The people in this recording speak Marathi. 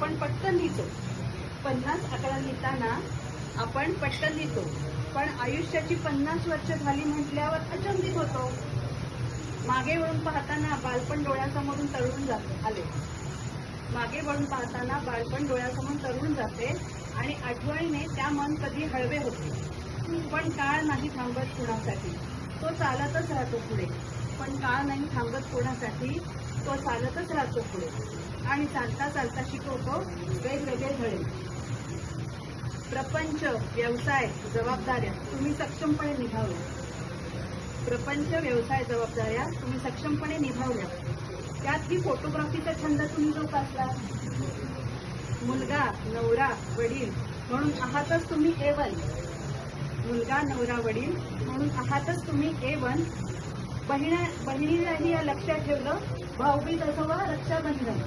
आपण पटकन लिहितो. 50 आकडा लिहिताना आपण पटकन लिहितो, पण आयुष्याची 50 वर्ष झाली म्हटल्यावर अचंबित होतो. मागे वळून पाहताना बालपण डोळ्यासमोरून तरळून आले. मागे वळून पाहताना बालपण डोळ्यासमोरून तरळून जाते आणि आठवणीने त्या मन कधी हळवे होते. पण काळ नाही थांबत कुणासाठी, तो चालतच राहतो पुढे. पण काळ नाही थांबत कोणासाठी, तो चालतच राहतो पुढे. आणि चालता चालता शिकवतो वेगवेगळे धडे. प्रपंच, व्यवसाय, जबाबदाऱ्या तुम्ही सक्षमपणे निभावल्या. प्रपंच, व्यवसाय, जबाबदाऱ्या तुम्ही सक्षमपणे निभावल्या. त्यातही फोटोग्राफीचा छंद तुम्ही जोपासला. मुलगा, नवरा, वडील म्हणून आहातच तुम्ही A1. मुलगा, नवरा, वडील म्हणून आहातच तुम्ही A1. बहिणीलाही या लक्षात ठेवलं. भाऊबीज असो वा रक्षाबंधन.